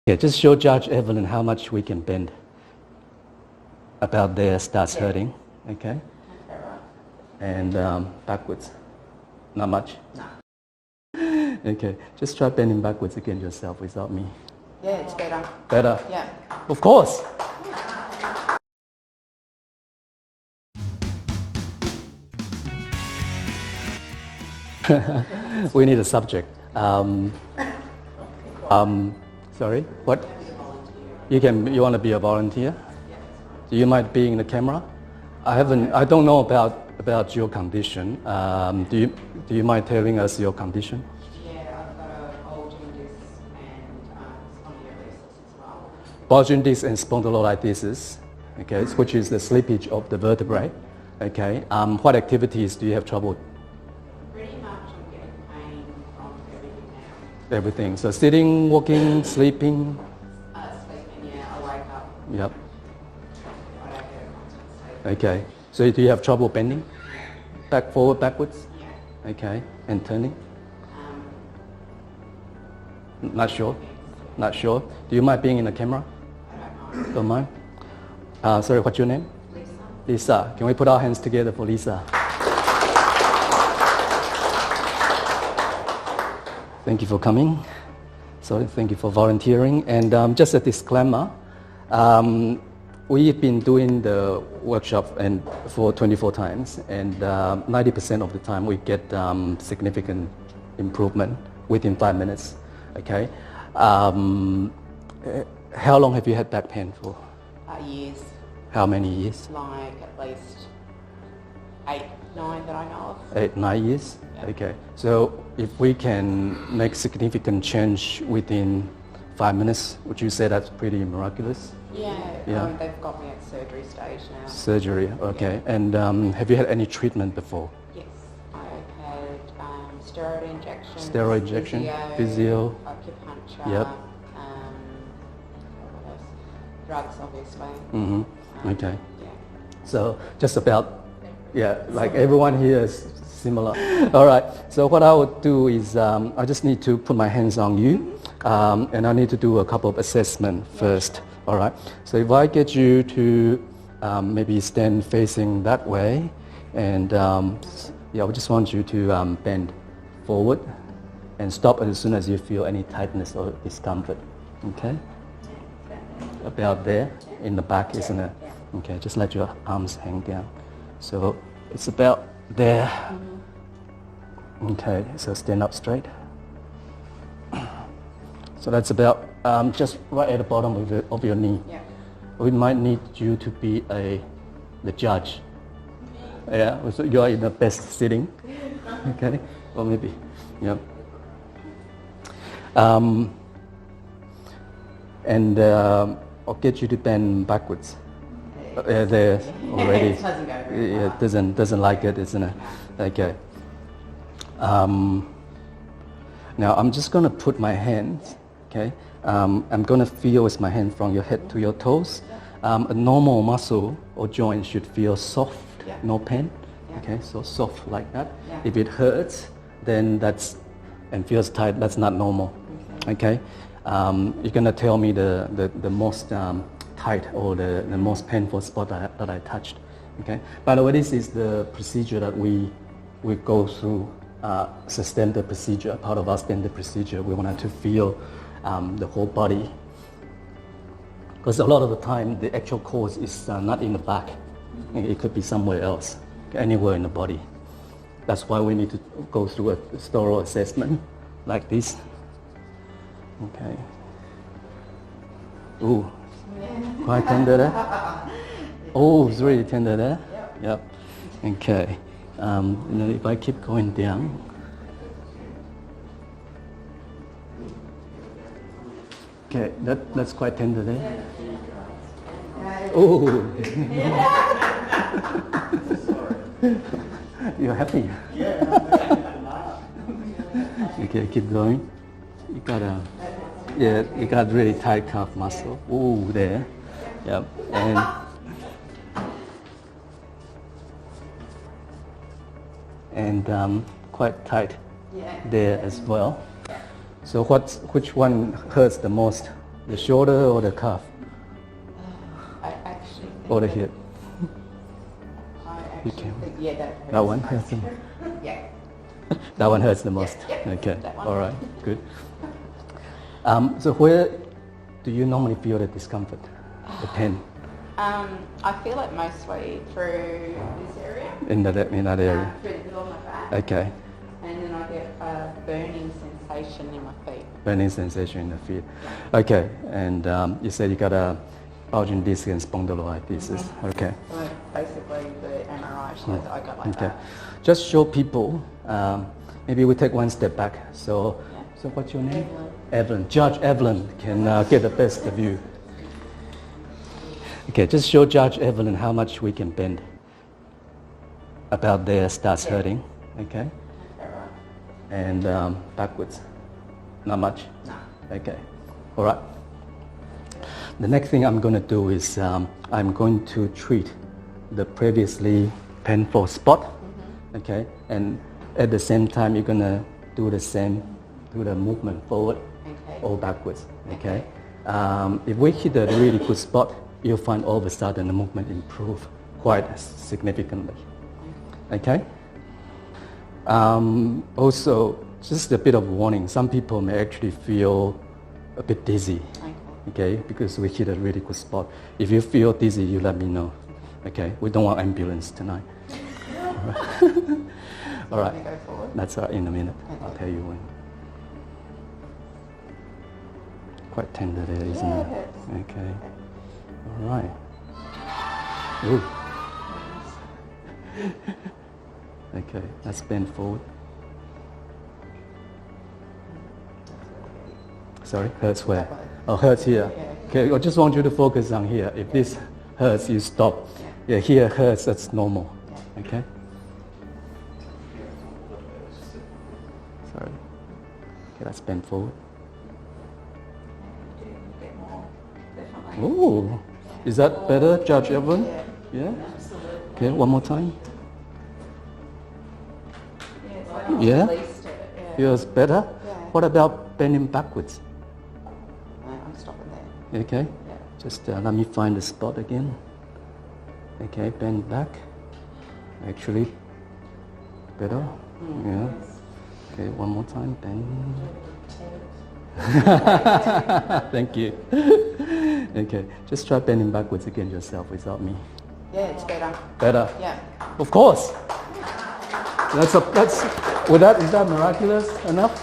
Yeah, just show Judge Evelyn how much we can bend. About there starts hurting, okay? And backwards, not much? No. Okay, just try bending backwards again yourself without me. Yeah, it's better. Better? Yeah. Of course. We need a subject. Sorry, what? You want to be a volunteer? Do you mind being in the camera? I don't know about your condition. Do you mind telling us your condition? Yeah, I've got a bulging disc and spondylosis as well. Bulging disc and spondylolisthesis, okay, which is the slippage of the vertebrae. Okay. What activities do you have trouble? Pretty much I'm getting pain from everything now. Everything. So sitting, walking, sleeping. Sleeping, yeah, I wake up. Yep. I don't get a constant sleep. Okay. So do you have trouble bending? Back, forward, backwards? Yeah. Okay. And turning? Not sure? Not sure. Do you mind being in the camera? I don't mind. Don't mind? Sorry, what's your name? Lisa? Lisa. Can we put our hands together for Lisa? Thank you for coming. Sorry, thank you for volunteering. And just a disclaimer, we've been doing the workshop for 24 times, and 90% of the time we get significant improvement within 5 minutes. Okay. How long have you had back pain for? Years. How many years? Like at least 8, 9 that I know of. 8, 9 years? Yeah. Okay. So if we can make significant change within 5 minutes, would you say that's pretty miraculous? Yeah, Yeah. They've got me at surgery stage now. Surgery, okay. And have you had any treatment before? Yes, I've had steroid injections. Steroid injection, physio. Acupuncture. Yep. What else? Drugs, obviously. Mm-hmm. Okay. Yeah. So just about, yeah, like everyone here is similar. All right. So what I would do is I just need to put my hands on you, and I need to do a couple of assessments first. All right. So if I get you to maybe stand facing that way, and yeah, I just want you to bend forward and stop as soon as you feel any tightness or discomfort. Okay. About there in the back, isn't it? Okay. Just let your arms hang down. So it's about there. Okay. So stand up straight. So that's about just right at the bottom of your knee. Yeah. We might need you to be the judge. Yeah, so you are in the best sitting. Okay, or maybe, yeah. And I'll get you to bend backwards. There already. It doesn't go very Yeah, far. doesn't like it, isn't it? Okay. Now I'm just going to put my hands. Okay, I'm going to feel with my hand from your head to your toes. A normal muscle or joint should feel soft, Yeah. no pain. Yeah. Okay, so soft like that. Yeah. If it hurts, then and feels tight, that's not normal. Okay, you're going to tell me the most tight or the most painful spot that I touched. Okay. By the way, this is the procedure that we go through. It's a standard procedure, part of our standard procedure. We wanted to feel the whole body, because a lot of the time the actual cause is not in the back. It could be somewhere else, anywhere in the body. That's why we need to go through a thorough assessment like this. Okay. Ooh, quite tender there. Oh, it's really tender there. Yep. Okay. And then if I keep going down. Okay, that's quite tender there. Oh. You're happy? Okay, keep going. You got really tight calf muscle. Ooh, there. Yep. And quite tight there as well. So which one hurts the most? The shoulder or the calf I actually think or the that- hip? I actually can- think, yeah, that hurts. That one most. hurts the most. Yeah. That one hurts the most. yeah, Okay. that one. All right. Good. So where do you normally feel the discomfort, the pain I feel it mostly through this area, in that area? through the middle of my back, Okay. and then I get a burning sensation in my feet. Burning sensation in the feet. Okay. And you said you got a bulging disc and spondylolisthesis. Okay. So basically, the MRI showed that I got like Okay. that. Just show people. Maybe we take one step back. So, Yeah. so what's your name? Evelyn. Evelyn. Judge Evelyn can get the best view. Okay, just show Judge Evelyn how much we can bend. About there starts Yeah. hurting. Okay. Alright. And backwards. Not much. No. Okay. All right. The next thing I'm going to do is I'm going to treat the previously painful spot. Okay. And at the same time, you're going to do the same, do the movement forward Okay. or backwards. Okay. If we hit a really good spot, you'll find all of a sudden the movement improve quite significantly. Okay. Also, just a bit of warning. Some people may actually feel a bit dizzy. Okay. Okay, because we hit a really good spot. If you feel dizzy, you let me know. Okay, we don't want ambulance tonight. All right. Can we go forward? That's in a minute. I'll Okay. tell you when. Quite tender there, isn't Yeah, it? it hurts. Okay. All right. Ooh. Okay, let's bend forward. Sorry, hurts where? That way. Oh, hurts here. Yeah. Okay, I just want you to focus on here. If this hurts, you stop. Yeah, here hurts, that's normal. Okay? Sorry. Okay, let's bend forward. A bit more, definitely. Ooh, is that better, Judge Evelyn? Yeah. Yeah? Absolutely. Okay, one more time. Yeah, it's like I Yeah? released it. Yeah. Feels better? Yeah. What about bending backwards? No, I'm stopping there. Okay? Yeah. Just let me find the spot again. Okay, bend back. Actually, better. Yeah. Okay, one more time. Bend. Thank you. Okay, just try bending backwards again yourself without me. Yeah, it's better. Better. Yeah. Of course. Is that miraculous enough?